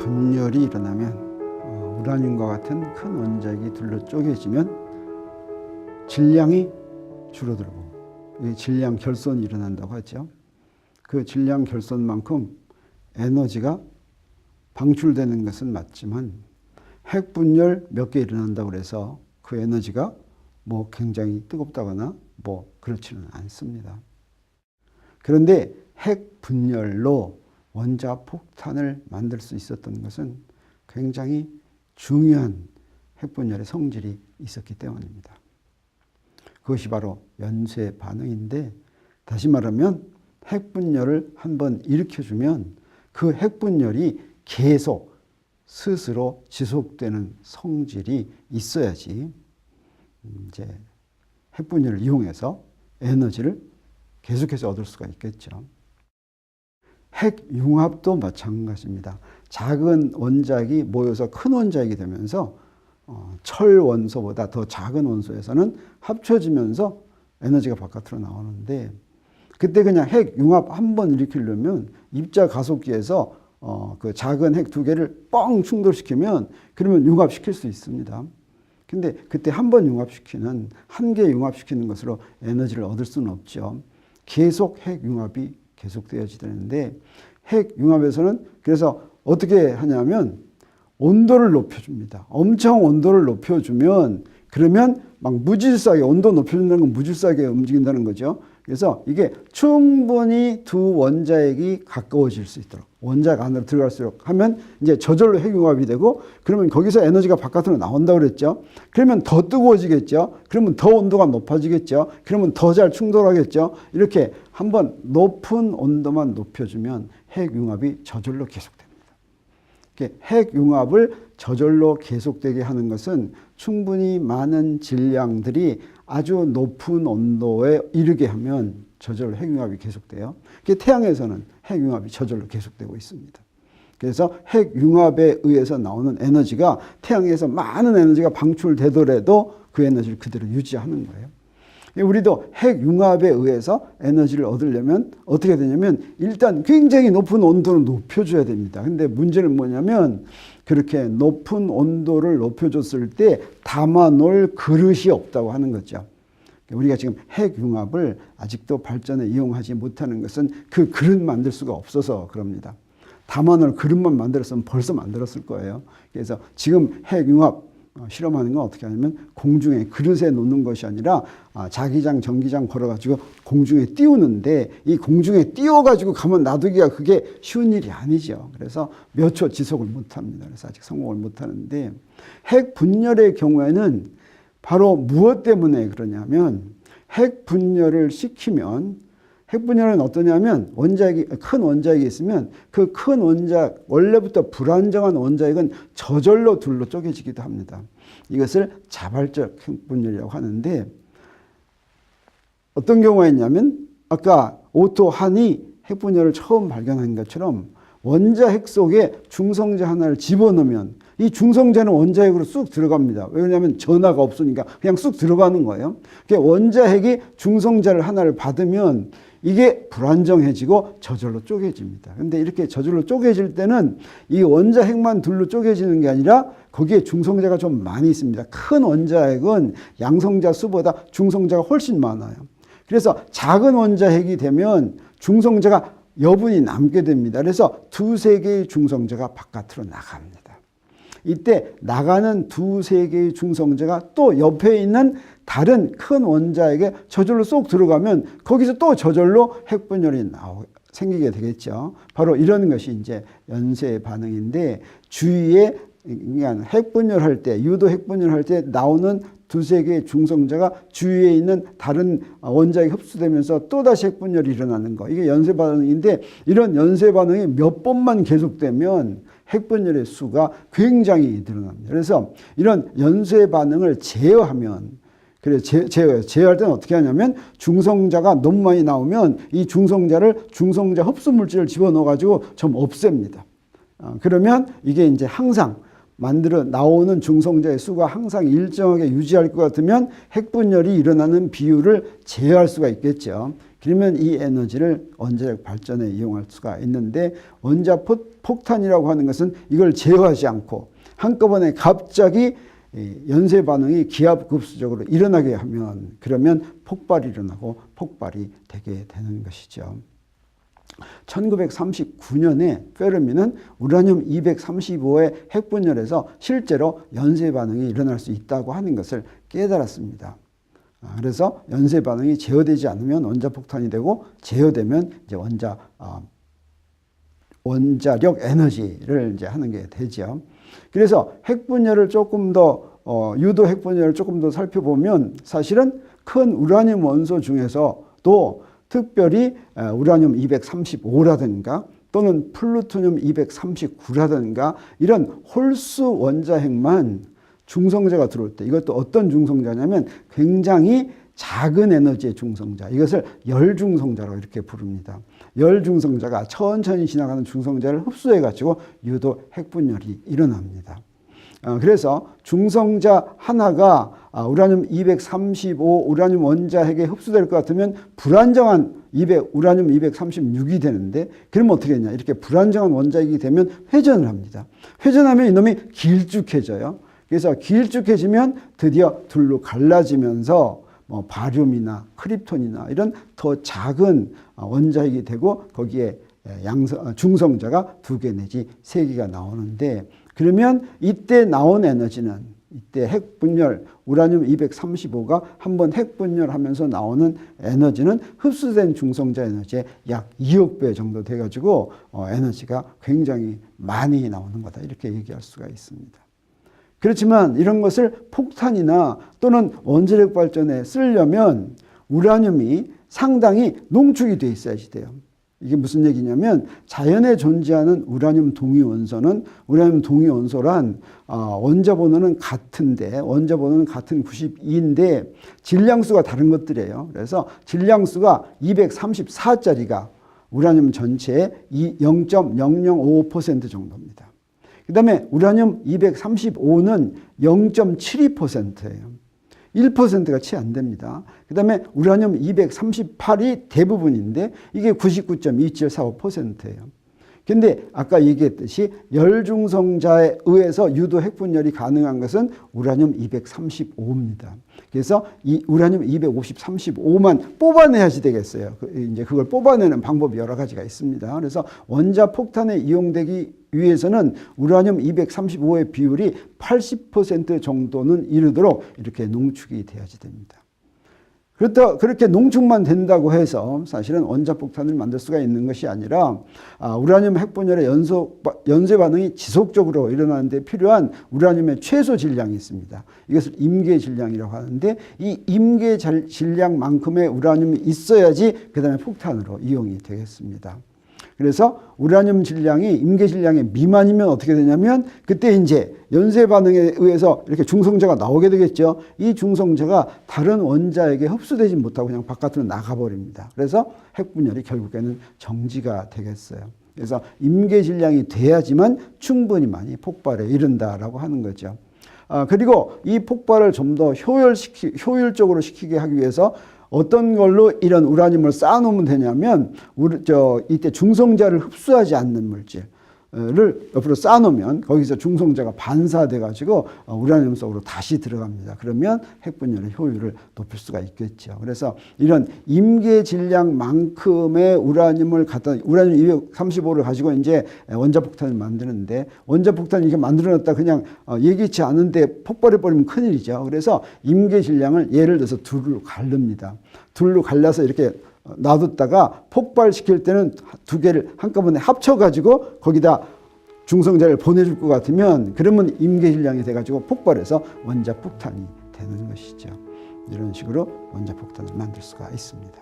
핵분열이 일어나면 우라늄과 같은 큰 원자핵이 둘로 쪼개지면 질량이 줄어들고 질량 결손이 일어난다고 하죠. 그 질량 결손만큼 에너지가 방출되는 것은 맞지만 핵분열 몇 개 일어난다고 해서 그 에너지가 뭐 굉장히 뜨겁다거나 뭐 그렇지는 않습니다. 그런데 핵분열로 원자폭탄을 만들 수 있었던 것은 굉장히 중요한 핵분열의 성질이 있었기 때문입니다. 그것이 바로 연쇄 반응인데, 다시 말하면 핵분열을 한번 일으켜주면 그 핵분열이 계속 스스로 지속되는 성질이 있어야지 이제 핵분열을 이용해서 에너지를 계속해서 얻을 수가 있겠죠. 핵융합도 마찬가지입니다. 작은 원자핵이 모여서 큰 원자핵이 되면서 철 원소보다 더 작은 원소에서는 합쳐지면서 에너지가 바깥으로 나오는데, 그때 그냥 핵융합 한 번 일으키려면 입자 가속기에서 그 작은 핵 두 개를 뻥 충돌시키면 그러면 융합시킬 수 있습니다. 근데 그때 한 번 융합시키는, 한 개 융합시키는 것으로 에너지를 얻을 수는 없죠. 계속 핵융합이 계속되어야 되는데, 핵융합에서는 그래서 어떻게 하냐면 온도를 높여줍니다. 엄청 온도를 높여주면, 그러면 막 무질서하게, 온도 높여준다는 건 무질서하게 움직인다는 거죠. 그래서 이게 충분히 두 원자핵이 가까워질 수 있도록, 원자핵 안으로 들어갈수록 하면 이제 저절로 핵융합이 되고, 그러면 거기서 에너지가 바깥으로 나온다고 그랬죠. 그러면 더 뜨거워지겠죠. 그러면 더 온도가 높아지겠죠. 그러면 더 잘 충돌하겠죠. 이렇게 한번 높은 온도만 높여주면 핵융합이 저절로 계속됩니다. 핵융합을 저절로 계속되게 하는 것은 충분히 많은 질량들이 아주 높은 온도에 이르게 하면 저절로 핵융합이 계속돼요. 태양에서는 핵융합이 저절로 계속되고 있습니다. 그래서 핵융합에 의해서 나오는 에너지가 태양에서 많은 에너지가 방출되더라도 그 에너지를 그대로 유지하는 거예요. 우리도 핵융합에 의해서 에너지를 얻으려면 어떻게 되냐면 일단 굉장히 높은 온도를 높여줘야 됩니다. 근데 문제는 뭐냐면 그렇게 높은 온도를 높여줬을 때 담아놓을 그릇이 없다고 하는 거죠. 우리가 지금 핵융합을 아직도 발전에 이용하지 못하는 것은 그 그릇 만들 수가 없어서 그럽니다. 담아놓을 그릇만 만들었으면 벌써 만들었을 거예요. 그래서 지금 핵융합 실험하는 건 어떻게 하냐면 공중에 그릇에 놓는 것이 아니라 자기장, 전기장 걸어가지고 공중에 띄우는데, 이 공중에 띄워가지고 가만 놔두기가 그게 쉬운 일이 아니죠. 그래서 몇 초 지속을 못합니다. 그래서 아직 성공을 못하는데, 핵 분열의 경우에는 바로 무엇 때문에 그러냐면, 핵 분열을 시키면, 핵분열은 어떠냐면 원자핵이, 큰 원자핵이 있으면 그 큰 원자핵, 원래부터 불안정한 원자핵은 저절로 둘로 쪼개지기도 합니다. 이것을 자발적 핵분열이라고 하는데, 어떤 경우가 있냐면 아까 오토 한이 핵분열을 처음 발견한 것처럼 원자핵 속에 중성자 하나를 집어넣으면 이 중성자는 원자핵으로 쑥 들어갑니다. 왜냐하면 전하가 없으니까 그냥 쑥 들어가는 거예요. 원자핵이 중성자를 하나를 받으면 이게 불안정해지고 저절로 쪼개집니다. 근데 이렇게 저절로 쪼개질 때는 이 원자핵만 둘로 쪼개지는 게 아니라 거기에 중성자가 좀 많이 있습니다. 큰 원자핵은 양성자 수보다 중성자가 훨씬 많아요. 그래서 작은 원자핵이 되면 중성자가 여분이 남게 됩니다. 그래서 두세 개의 중성자가 바깥으로 나갑니다. 이때 나가는 두세 개의 중성자가 또 옆에 있는 다른 큰 원자에게 저절로 쏙 들어가면 거기서 또 저절로 핵분열이 생기게 되겠죠. 바로 이런 것이 이제 연쇄 반응인데, 주위에 핵분열할 때, 유도 핵분열할 때 나오는 두세 개의 중성자가 주위에 있는 다른 원자에 흡수되면서 또다시 핵분열이 일어나는 거. 이게 연쇄 반응인데, 이런 연쇄 반응이 몇 번만 계속되면 핵분열의 수가 굉장히 늘어납니다. 그래서 이런 연쇄 반응을 제어하면, 제어할 때는 어떻게 하냐면 중성자가 너무 많이 나오면 이 중성자를 중성자 흡수 물질을 집어넣어가지고 좀 없앱니다. 그러면 이게 이제 항상 만들어 나오는 중성자의 수가 항상 일정하게 유지할 것 같으면 핵분열이 일어나는 비율을 제어할 수가 있겠죠. 그러면 이 에너지를 원자력 발전에 이용할 수가 있는데 원자폭탄이라고 하는 것은 이걸 제어하지 않고 한꺼번에 갑자기 연쇄 반응이 기하급수적으로 일어나게 하면 그러면 폭발이 일어나고 폭발이 되게 되는 것이죠. 1939년에 페르미는 우라늄 235의 핵분열에서 실제로 연쇄 반응이 일어날 수 있다고 하는 것을 깨달았습니다. 그래서 연쇄 반응이 제어되지 않으면 원자폭탄이 되고 제어되면 이제 원자력 에너지를 이제 하는 게 되죠. 그래서 핵분열을 조금 더 유도 핵분열을 조금 더 살펴보면 사실은 큰 우라늄 원소 중에서도 특별히 우라늄 235라든가 또는 플루토늄 239라든가 이런 홀수 원자핵만 중성자가 들어올 때 이것도 어떤 중성자냐면 굉장히 작은 에너지의 중성자, 이것을 열중성자라고 이렇게 부릅니다. 열중성자가 천천히 지나가는 중성자를 흡수해 가지고 유도 핵분열이 일어납니다. 그래서 중성자 하나가 우라늄 235 우라늄 원자핵에 흡수될 것 같으면 불안정한 우라늄 236이 되는데 그러면 어떻게 되냐, 이렇게 불안정한 원자핵이 되면 회전을 합니다. 회전하면 이놈이 길쭉해져요. 그래서 길쭉해지면 드디어 둘로 갈라지면서 바륨이나 크립톤이나 이런 더 작은 원자핵이 되고 거기에 중성자가 2개 내지 3개가 나오는데 그러면 이때 나온 에너지는 이때 핵분열 우라늄 235가 한번 핵분열하면서 나오는 에너지는 흡수된 중성자 에너지의 약 2억 배 정도 돼가지고 에너지가 굉장히 많이 나오는 거다 이렇게 얘기할 수가 있습니다. 그렇지만 이런 것을 폭탄이나 또는 원자력 발전에 쓰려면 우라늄이 상당히 농축이 돼 있어야지 돼요. 이게 무슨 얘기냐면 자연에 존재하는 우라늄 동위 원소는 우라늄 동위 원소란 원자 번호는 같은데 원자 번호는 같은 92인데 질량수가 다른 것들이에요. 그래서 질량수가 234짜리가 우라늄 전체의 0.005% 정도입니다. 그 다음에 우라늄 235는 0.72%예요. 1%가 채 안 됩니다. 그 다음에 우라늄 238이 대부분인데 이게 99.2745%예요. 근데 아까 얘기했듯이 열중성자에 의해서 유도 핵분열이 가능한 것은 우라늄 235입니다. 그래서 이 우라늄 235만 뽑아내야지 되겠어요. 이제 그걸 뽑아내는 방법이 여러 가지가 있습니다. 그래서 원자폭탄에 이용되기 위해서는 우라늄 235의 비율이 80% 정도는 이르도록 이렇게 농축이 돼야지 됩니다. 그렇게 농축만 된다고 해서 사실은 원자폭탄을 만들 수가 있는 것이 아니라 우라늄 핵분열의 연쇄 반응이 지속적으로 일어나는데 필요한 우라늄의 최소 질량이 있습니다. 이것을 임계 질량이라고 하는데 이 임계 질량만큼의 우라늄이 있어야지 그 다음에 폭탄으로 이용이 되겠습니다. 그래서 우라늄 질량이 임계 질량의 미만이면 어떻게 되냐면 그때 이제 연쇄 반응에 의해서 이렇게 중성자가 나오게 되겠죠. 이 중성자가 다른 원자에게 흡수되지 못하고 그냥 바깥으로 나가버립니다. 그래서 핵분열이 결국에는 정지가 되겠어요. 그래서 임계 질량이 돼야지만 충분히 많이 폭발에 이른다라고 하는 거죠. 그리고 이 폭발을 좀 더 효율적으로 시키게 하기 위해서 어떤 걸로 이런 우라늄을 쌓아놓으면 되냐면 이때 중성자를 흡수하지 않는 물질을 옆으로 쌓아놓으면 거기서 중성자가 반사돼 가지고 우라늄 속으로 다시 들어갑니다. 그러면 핵분열의 효율을 높일 수가 있겠죠. 그래서 이런 임계 질량만큼의 우라늄 235를 가지고 이제 원자폭탄을 만드는데 원자폭탄 이렇게 만들어놨다 그냥 예기치 않은데 폭발해버리면 큰일이죠. 그래서 임계 질량을 예를 들어서 둘로 가릅니다. 둘로 갈라서 이렇게 놔뒀다가 폭발시킬 때는 2개를 한꺼번에 합쳐가지고 거기다 중성자를 보내줄 것 같으면 그러면 임계질량이 돼가지고 폭발해서 원자폭탄이 되는 것이죠. 이런 식으로 원자폭탄을 만들 수가 있습니다.